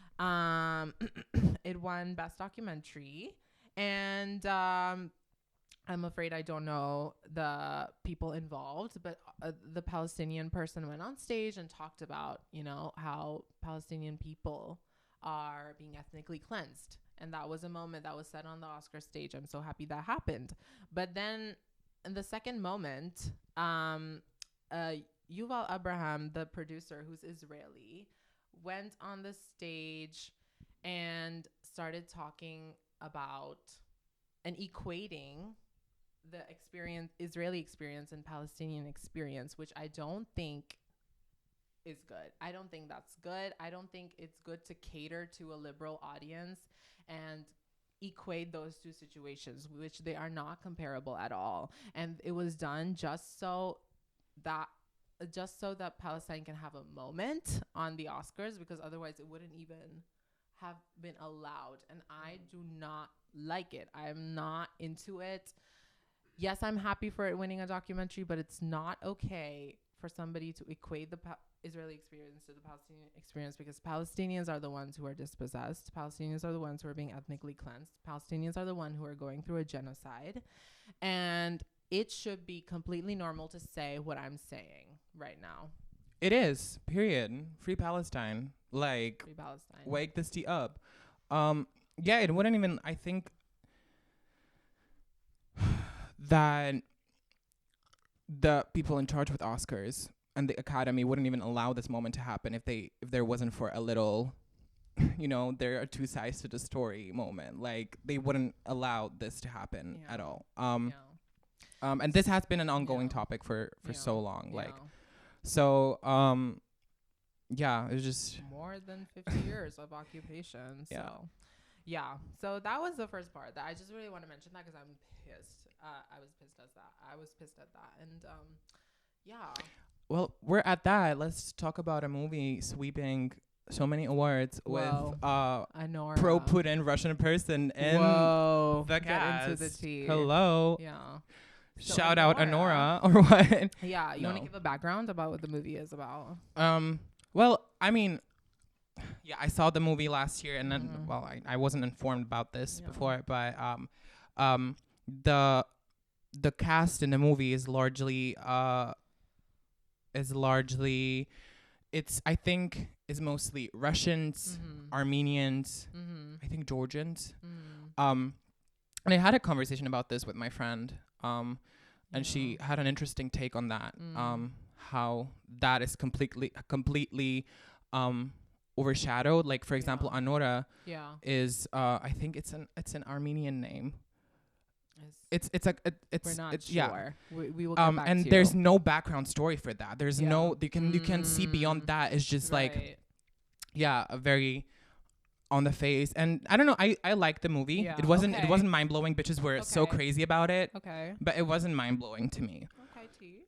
it won Best Documentary. And I'm afraid I don't know the people involved, but the Palestinian person went on stage and talked about, how Palestinian people are being ethnically cleansed. And that was a moment that was said on the Oscar stage. I'm so happy that happened. But then in the second moment, Yuval Abraham, the producer, who's Israeli, went on the stage and started talking about and equating the Israeli experience and Palestinian experience, which I don't think is good. I don't think that's good. I don't think it's good to cater to a liberal audience and equate those two situations, which they are not comparable at all. And it was done just so that Palestine can have a moment on the Oscars, because otherwise it wouldn't even have been allowed. And I do not like it. I'm not into it. Yes, I'm happy for it winning a documentary, but it's not okay for somebody to equate the Israeli experience to the Palestinian experience, because Palestinians are the ones who are dispossessed. Palestinians are the ones who are being ethnically cleansed. Palestinians are the ones who are going through a genocide. And it should be completely normal to say what I'm saying right now. it is, period. Free Palestine. Like, Free Palestine. wake this tea up. Yeah, it wouldn't even, I think that the people in charge with Oscars and the Academy wouldn't even allow this moment to happen if there wasn't for a little, there are two sides to the story moment. Like, they wouldn't allow this to happen at all. And this has been an ongoing topic for so long. Like, so, yeah, it was just more than 50 years of occupation. So, so that was the first part. That I just really want to mention that because I'm pissed. I was pissed at that. And, Well, we're at that. Let's talk about a movie sweeping so many awards with Anora. pro-Putin Russian person in the cast. Get into the tea. Hello. Yeah. So Shout out Anora or what? Yeah. You want to give a background about what the movie is about? Well, I mean, yeah, I saw the movie last year, and then, well, I wasn't informed about this before, but the cast in the movie is largely is mostly Russians, Armenians, I think Georgians. And I had a conversation about this with my friend, and she had an interesting take on that. How that is completely overshadowed. Like, for example, Anora is I think it's an Armenian name. it's like we're not it's sure. We will get back and to there's you. no background story for that. There's no you can see beyond that. It's just like a very on the face. And I don't know, I like the movie. Yeah. It wasn't mind blowing. Bitches were so Okay. crazy about it. Okay. But it wasn't mind blowing to me. Okay, T.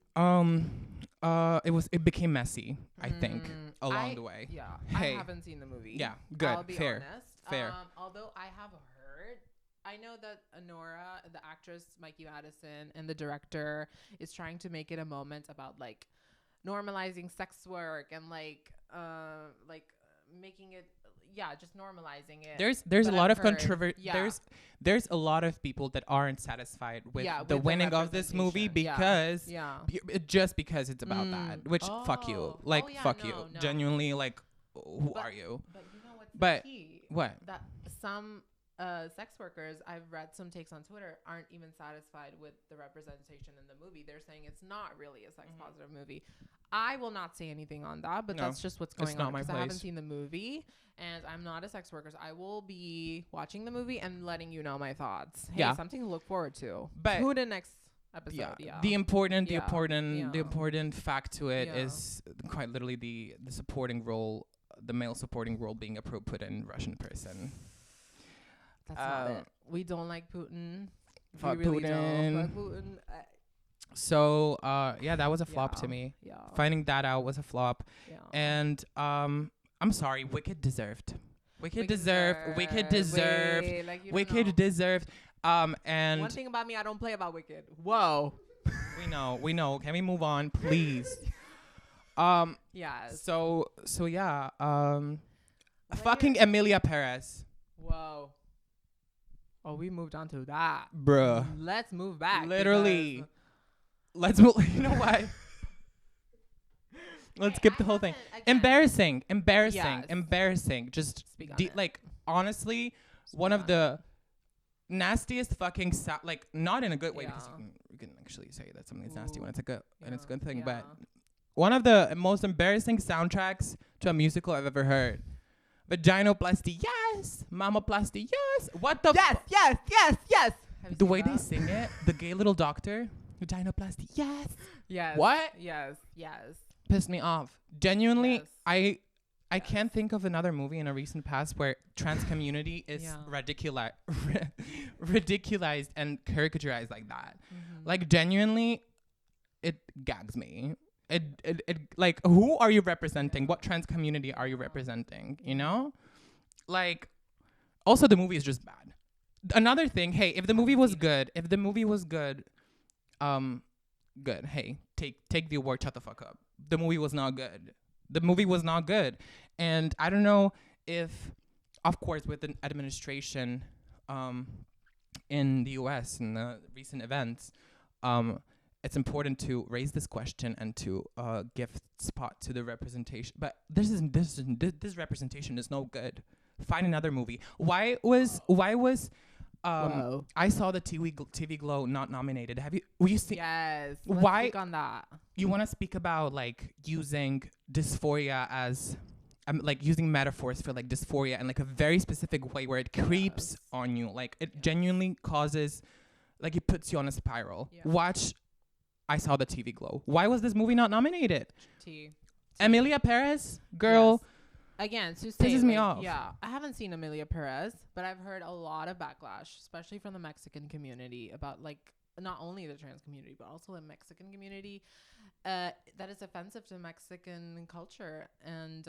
It became messy, I think, along the way. Yeah. Hey. I haven't seen the movie. Yeah, good. I'll be Fair. honest. Fair. Although I have heard, I know that Nora, the actress Mikey Madison, and the director is trying to make it a moment about like normalizing sex work and like making it, just normalizing it. There's a But lot I've of heard- controversy. yeah. There's a lot of people that aren't satisfied with Yeah, the with the winning of this movie representation. because Yeah. just because it's about that. Which fuck you, Oh. like Oh, yeah, fuck no, you, no. genuinely, like who But- are you? But you know what's But- the key? What? That some sex workers, I've read some takes on Twitter, aren't even satisfied with the representation in the movie. They're saying it's not really a sex positive movie. I will not say anything on that, but No, that's just what's it's going not on my because I haven't place. seen the movie and I'm not a sex worker. So I will be watching the movie and letting you know my thoughts. Hey, Yeah. something to look forward to. But- Tune in next episode. Yeah. The important Yeah. the important fact to it Yeah. is quite literally the supporting role, the male supporting role being a pro-Putin Russian person. That's not it. We don't like Putin. Fuck we really Putin. don't. Fuck Putin. So that was a flop to Yeah. me. Yeah. Finding that out was a flop. Yeah. And I'm sorry, Wicked deserved. Wicked deserved. Wait, like you don't Wicked know. deserved. And One thing about me, I don't play about Wicked. Whoa. we know. Can we move on, please? Yes. So yeah. Fucking Emilia Perez, Whoa. Oh, we moved on to that. bruh. Let's move back. Literally. because- Let's move. You know what? Let's Hey, skip I the whole thing. haven't- again, Yes. Embarrassing. Just Speak on it. like honestly, one Speak of on the nastiest fucking like not in a good way because Yeah. you can actually say that something's nasty when it's a good and it's a good thing, Yeah. but one of the most embarrassing soundtracks to a musical I've ever heard. Vaginoplasty, yes. Mammoplasty, yes. What the? Yes. Have you The seen way they that? sing it, the gay little doctor. Vaginoplasty, yes. Yes. What? Yes. Pissed me off. Genuinely, Yes. I can't think of another movie in a recent past where trans community is Yeah. ridiculized and caricaturized like that. Mm-hmm. Like genuinely, it gags me. It like, who are you representing? What trans community are you representing? You know, like, also the movie is just bad. Another thing, hey, if the movie was good, good. Hey, take the award. Shut the fuck up. The movie was not good. And I don't know if, of course, with the administration, in the U.S. in the recent events, it's important to raise this question and to give spot to the representation. But this representation is no good. Find another movie. Why was Whoa. I saw the TV Glow not nominated. Will you see? Yes. Why- Let's speak on that? You want to speak about like using dysphoria as like using metaphors for like dysphoria in like a very specific way where it creeps on you. Like it genuinely causes, like it puts you on a spiral. Yeah. Watch I Saw the TV Glow. Why was this movie not nominated? T. Emilia Perez, girl. Yes. Again, to Pisses me off. Yeah, I haven't seen Emilia Perez, but I've heard a lot of backlash, especially from the Mexican community, about like not only the trans community but also the Mexican community, that is offensive to Mexican culture, and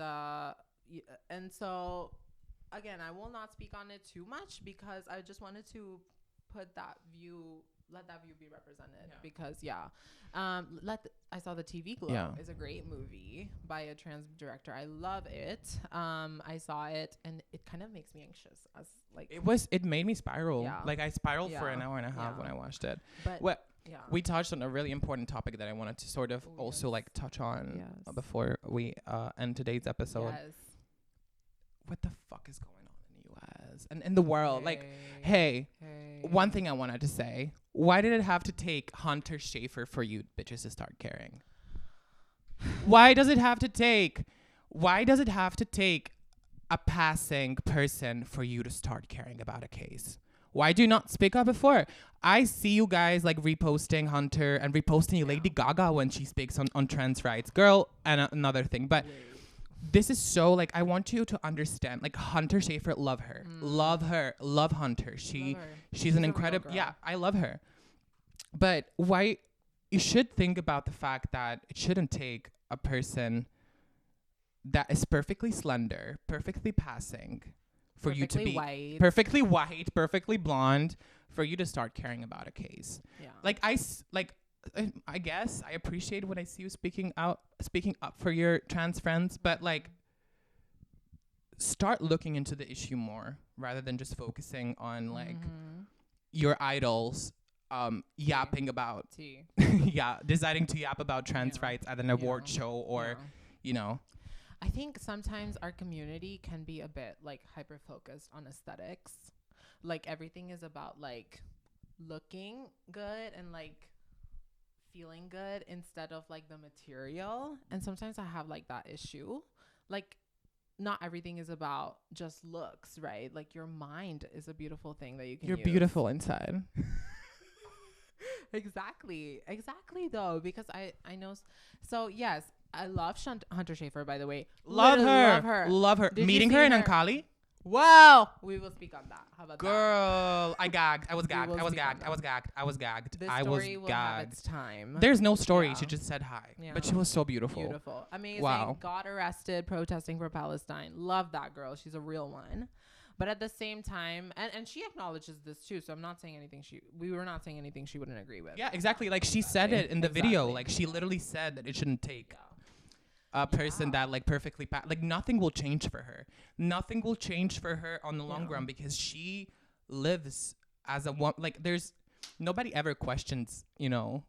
so again, I will not speak on it too much because I just wanted to let that view be represented because I Saw the TV Glow is a great movie by a trans director. I love it. I saw it and it kind of makes me anxious as like It made me spiral. Yeah. Like I spiraled for an Yeah. hour and a half Yeah. when I watched it. but What yeah. we touched on a really important topic that I wanted to sort of Oh, also yes. like touch on Yes. before we end today's episode. Yes. What the fuck is going on in the US and in the world? Like, hey, one thing I wanted to say, why did it have to take Hunter Schafer for you bitches to start caring? Why does it have to take a passing person for you to start caring about a case? Why do you not speak up before? I see you guys like reposting Hunter and reposting Lady Gaga when she speaks on trans rights. Girl, and another thing. But this is so like, I want you to understand, like Hunter Schafer, love her. Love Hunter. She's an incredible, I love her. But why you should think about the fact that it shouldn't take a person that is perfectly slender, perfectly passing, for you to be perfectly white, perfectly blonde, for you to start caring about a case. Yeah. Like I guess I appreciate when I see you speaking up for your trans friends, but like start looking into the issue more rather than just focusing on like your idols yapping about deciding to yap about trans rights at an award show or you know. I think sometimes our community can be a bit like hyper focused on aesthetics. Like everything is about like looking good and like feeling good instead of like the material. And sometimes I have like that issue. Like not everything is about just looks, right? Like your mind is a beautiful thing that you can use. Beautiful inside. Exactly though, because I know. So yes, I love Hunter Schafer, by the way. Love her. Meeting her in Ankali. Wow, we will speak on that. How about Girl, I gagged. I was gagged. The story will have its time. There's no story. She just said hi. Yeah. But she was so beautiful. Amazing. Wow. Got arrested protesting for Palestine. Love that girl. She's a real one. But at the same time, and she acknowledges this too, so I'm not saying anything we were not saying anything she wouldn't agree with. Yeah, exactly. Like she said it in the video. Like she literally said that it shouldn't take a person that like perfectly like nothing will change for her. Nothing will change for her on the long run because she lives as a one. Like there's nobody ever questions, you know.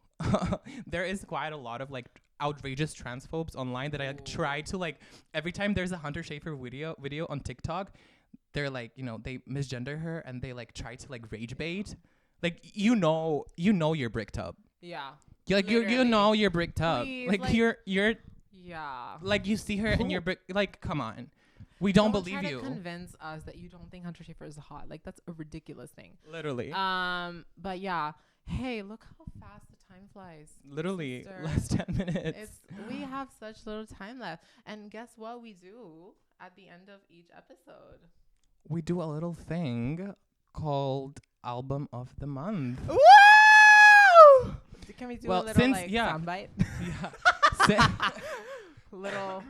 There is quite a lot of like outrageous transphobes online that I like try to like every time there's a Hunter Schafer video on TikTok. They're like, you know, they misgender her and they like try to like rage bait. Like, you know you're bricked up. Yeah. You're like, you know you're bricked up. Please, like you're like you see her and you're like, come on. We don't believe you. Don't try to convince us that you don't think Hunter Schafer is hot. Like that's a ridiculous thing. Literally. But yeah. Hey, look how fast the time flies. Literally, sister. last 10 minutes. We have such little time left. And guess what we do at the end of each episode? We do a little thing called Album of the Month. Woo! Can we do a little soundbite? Yeah. little.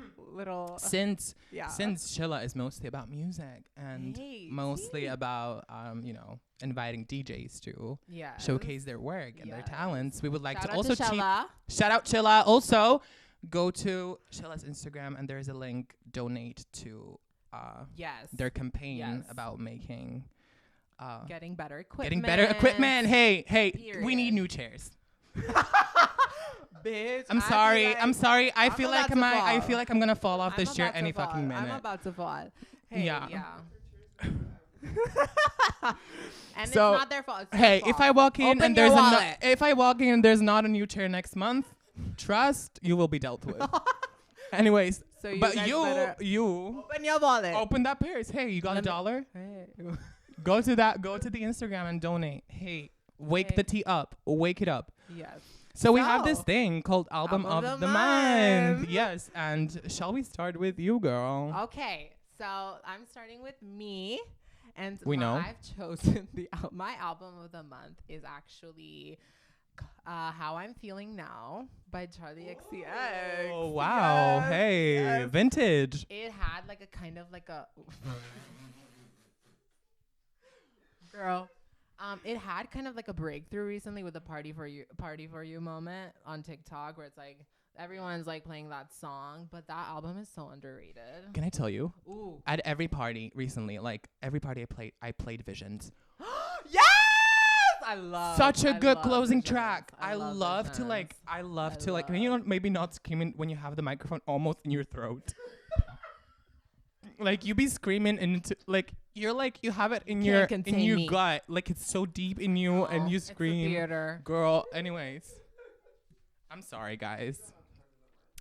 Since Shella is mostly about music and mostly about you know, inviting DJs to showcase their work and their talents, we would like to also shout out Shella. Also, go to Shella's Instagram and there is a link. Donate to their campaign about making getting better equipment. Hey, period. We need new chairs. Bitch, I'm sorry. I feel like I'm gonna fall off this chair any fucking minute. I'm about to fall. Hey, yeah. And so, it's not their fault. If I walk in and there's not a new chair next month, trust you will be dealt with. Anyways, so you open your wallet. Open that purse. Hey, you got $1? Hey. Go to the Instagram and donate. Hey, wake the tea up. Wake it up. Yes. So we have this thing called Album of the Month. Yes, and shall we start with you, girl? Okay, so I'm starting with me, and I've chosen my album of the month is actually How I'm Feeling Now by Charlie XCX. Oh wow! Yes, hey, vintage. It had like a kind of like a girl. It had kind of like a breakthrough recently with the Party for You moment on TikTok where it's like everyone's like playing that song, but that album is so underrated. Can I tell you? Ooh. At every party recently, like every party I played Visions. Yes! I love such a good closing track. I love to like you know, maybe not screaming when you have the microphone almost in your throat. Like you be screaming into like you're like you have it in your gut, like it's so deep in you, and you scream, it's a theater. Girl. Anyways, I'm sorry, guys.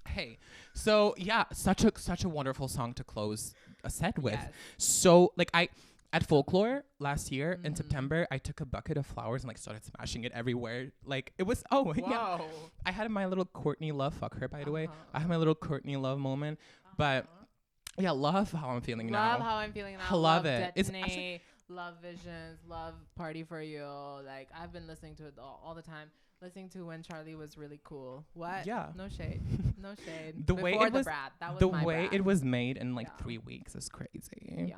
Hey, so yeah, such a wonderful song to close a set with. Yes. So like At Folklore last year in Mhm. September, I took a bucket of flowers and like started smashing it everywhere. Like it was yeah. Whoa. I had my little Courtney Love, fuck her by the way. Uh-huh. I had my little Courtney Love moment. But yeah, love how I'm feeling Love now. how I'm feeling now. I love it. It's Detonate, actually, love Visions, love Party for You. Like I've been listening to it all the time. Listening to when Charlie was really cool. What? Yeah. No shade. No shade. The way Before it the was- brat. That was the my way brat. it was made in like Yeah. 3 weeks is crazy. Yeah.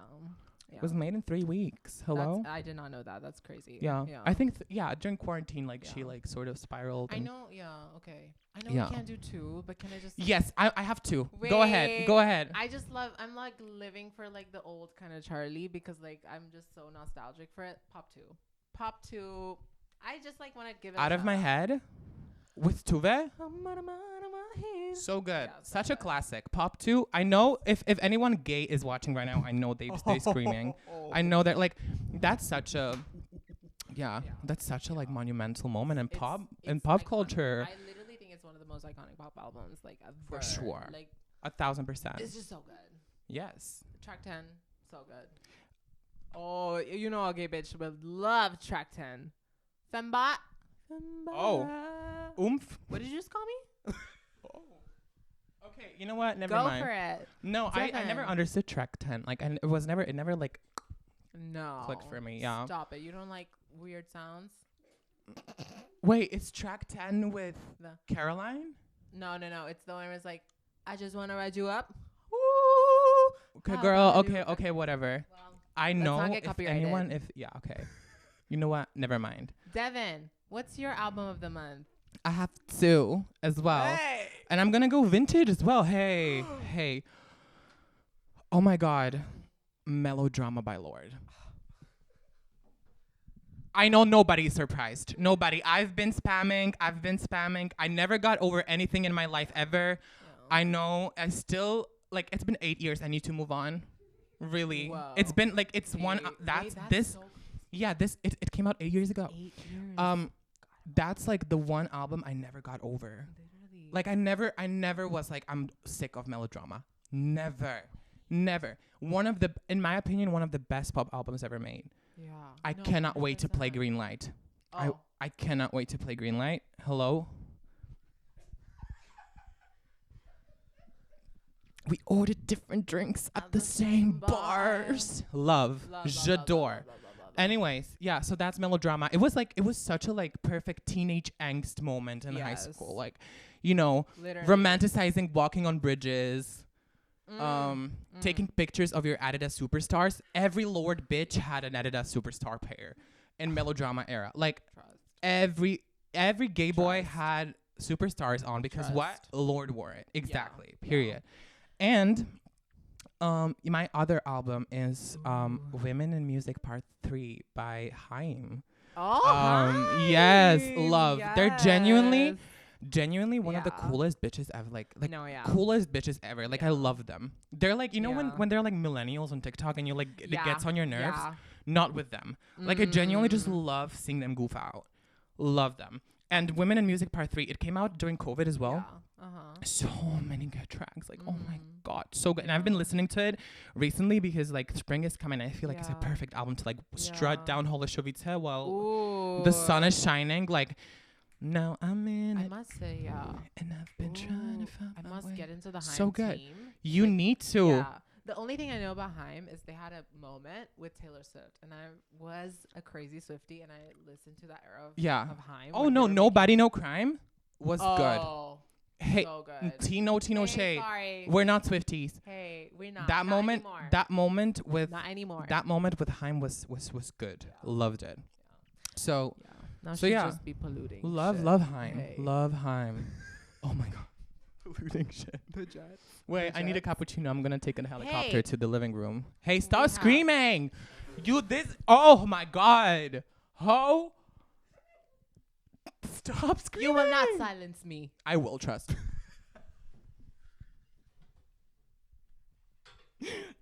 It was made in 3 weeks. Hello? I did not know that. That's crazy. Yeah. I think during quarantine like she Yeah. like sort of spiraled. I and- know. Yeah. Okay. I know Yeah. we can't do 2, but can I just? Yes, I have to. Go ahead. Go Wait. ahead. I just love. I'm like living for like the old kind of Charlie because like I'm just so nostalgic for it. Pop 2. Pop 2. I just like want to give it Out a of my shout head with Tuve. out. So good. Yeah, so Such a good. classic. Pop 2. I know if anyone gay is watching right now, I know they screaming. I know that like that's such a Yeah. that's such a like monumental moment in It's- pop it's pop iconic. culture. I literally think it's one of the most iconic pop albums like ever. For sure. Like 1,000%. it's just so good. Yes. Track 10, so good. Oh, you know a gay bitch would love track 10. Fembot. Oh. Oomph. What did you just call me? Okay, you know what? Never Go mind. for it. No, I never Devon. understood track 10. Like it never like No. clicked for me. Yeah. Stop it. You don't like weird sounds? Wait, it's track 10 with The- Caroline? No. It's the one where it's like, I just want to ride you up. Okay, How girl. about you? Okay, whatever. Well, I Let's know not get if copyrighted. anyone okay. You know what? Never mind. Devon, what's your album of the month? I have 2 as well. Hey. And I'm going to go vintage as well. Hey. Hey. Oh my god. Melodrama by Lorde. I know nobody's surprised. Nobody. I've been spamming. I never got over anything in my life ever. I know. I still like it's been 8 years. I need to move on. Really. Whoa. It's been like it's one Wait, that's that's this so yeah, this it came out 8 years ago. 8 years. That's like the one album I never got over. Literally. Like I never was like I'm sick of melodrama. Never. In my opinion, one of the best pop albums ever made. Yeah. I No, cannot wait to play 100%. Green Light. Oh. I cannot wait to play Green Light. Hello? We ordered different drinks at the same bars. Love. J'adore. Anyways, yeah, so that's melodrama. It was such a like perfect teenage angst moment in high Yes. school. Like, you know, Literally. romanticizing walking on bridges. Taking pictures of your Adidas superstars. Every Lord bitch had an Adidas superstar pair in melodrama era. Like Trust. every gay boy Trust. had superstars on because what? Trust. Lord wore it. Exactly. Yeah. Period. And my other album is Women in Music Part 3 by Haim. Oh, Yes, hi. love. They're genuinely one of the Yeah. coolest bitches ever. Like No, yeah. coolest bitches ever. Like I Yeah. love them. They're like, you know Yeah. when they're like millennials on TikTok and you like it gets on your nerves. Yeah. Not with them. Like I genuinely just love seeing them goof out. Love them. And Women in Music Part 3, it came out during COVID as well. Yeah. So many good tracks. Like, oh my Mhm. god, so good. And I've been listening to it recently because like spring is coming. I feel like it's a Yeah. perfect album to like strut Yeah. down Holoshovice while Ooh. the sun is shining. Like now I'm in I it must say, yeah. and I've been trying Ooh, to find I my must way. get into the Haim So good. team. You need to. Yeah. The only thing I know about Haim is they had a moment with Taylor Swift, and I was a crazy Swiftie, and I listened to that era of, Yeah. of Haim. Oh when no, they were Nobody No Crime was making- good. Oh, Hey, so good. Tino Hey, Shade. sorry. We're not Swifties. Hey, we're not. That not moment, anymore. that moment with Not anymore. Haim was good. Loved it. So Yeah. Now So she yeah. just be polluting. love shit. Haim. Hey. Love Haim. Oh my god. Polluting shit. The jet. Wait, The I need a jets. cappuccino. I'm gonna take a helicopter Hey. to the living room. Hey, stop have- screaming! Oh my god. Ho! Stop screaming! You will not silence me. I will trust.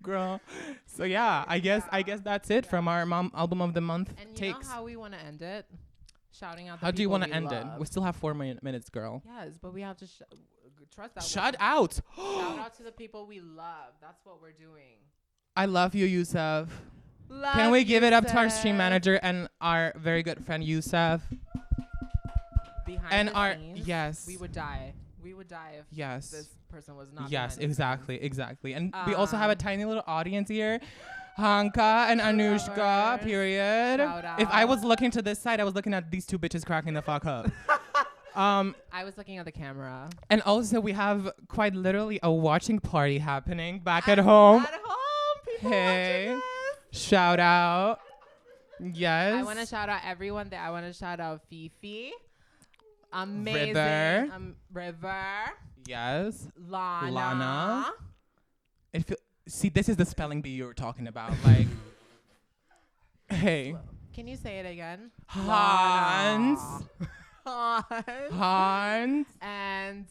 Girl. So yeah, I guess that's it from our mom album of the month And you takes. know how we want to end it? Shouting out. The How do you want want to end it? We still have 4 minutes, girl. Yes, but we have to trust that. Shut word. out. Shout out to the people we love. That's what we're doing. I love you, Yusuf. Can we give it up to our stream Yusuf. manager and our very good friend Yusuf? Behind And the our scenes, yes. we would die. We would die if Yes. this person was not. Yes, behind the exactly, exactly. And we also have a tiny little audience here. Hanka and Lovers. Anushka, period. Shout If I out. was looking to this side, I was looking at these two bitches cracking the fuck up. I was looking at the camera. And also we have quite literally a watching party happening back at home. At home, people Hey. watching this. Shout out. Yes. I want to shout out everyone there. I want to shout out Fifi. Amazing. River. River. Yes. Lana. See, this is the spelling bee you were talking about. Like, hey. Can you say it again? Hans. Hans. Hans. And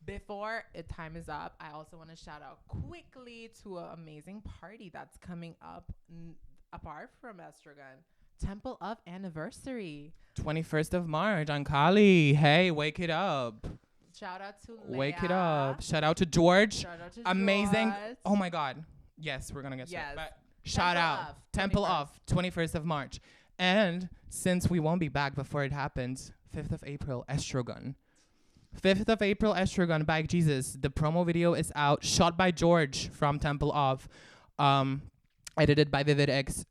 before time is up, I also want to shout out quickly to an amazing party that's coming up apart from Estrogen. Temple of Anniversary. 21st of March, Ankali. Hey, wake it up. Shout out to Leia. Wake it up. Shout out to George. Shout out to Amazing. George. Oh my God. Yes, we're going to get Yes. started. But shout out. of, Temple 21st. of 21st of March. And since we won't be back before it happens, 5th of April, Estrogen. 5th of April, Estrogen by Jesus. The promo video is out. Shot by George from Temple of. Edited by Vivid X.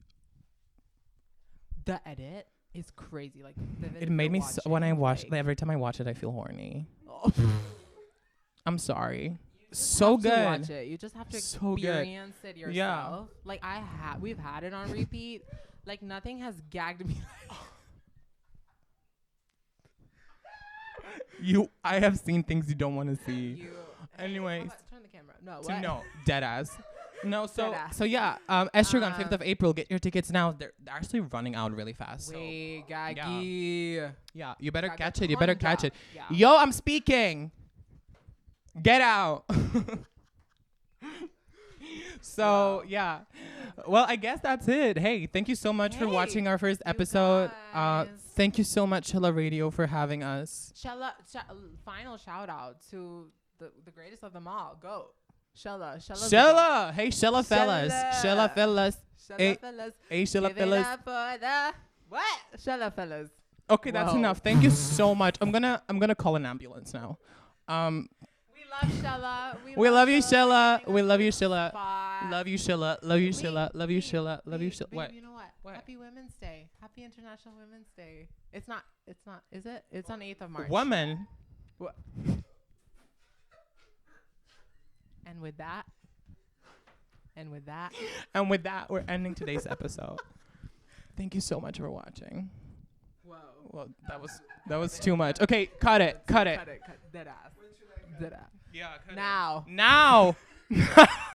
The edit is crazy. Like It made me when I watch like, every time I watch it, I feel horny. oh. I'm sorry. You So have to good. watch it. You just have to So good. experience it yourself. Yeah. Like we've had it on repeat. Like nothing has gagged me. I have seen things you don't want to see. Hey, Anyways. turn the camera. No, So what? no, dead ass. No, Deadass. so yeah, Estrogen 5th of April. Get your tickets now. They're actually running out really fast. So Wait, gaggy. yeah, you better Gaga catch it. You better catch it. Yeah. Yo, I'm speaking. Get out. So yeah, well, I guess that's it. Hey, thank you so much for Hey, watching our first episode. guys. Thank you so much, Shella Radio, for having us. Final shout out to the greatest of them all. Go. Shella. Shella, hey Shella fellas, Shella fellas, hey, fellas. hey Shella Give it fellas. up for the what? Shella fellas. Okay, that's Whoa. enough. Thank you so much. I'm gonna call an ambulance now. We love Shella. We love you, Shella. We love you, Shella. Bye. Love you, Shella. Love you, Wait, Shella. Love you, Shella. Love you, Shella. Babe, What? you know what? What? Happy Women's Day. Happy International Women's Day. It's not. Is it? It's on 8th of March. Woman. What? And with that. And with that, we're ending today's episode. Thank you so much for watching. Whoa. Well, that was too much. Okay, cut it. Dead ass. Yeah. Now. Now.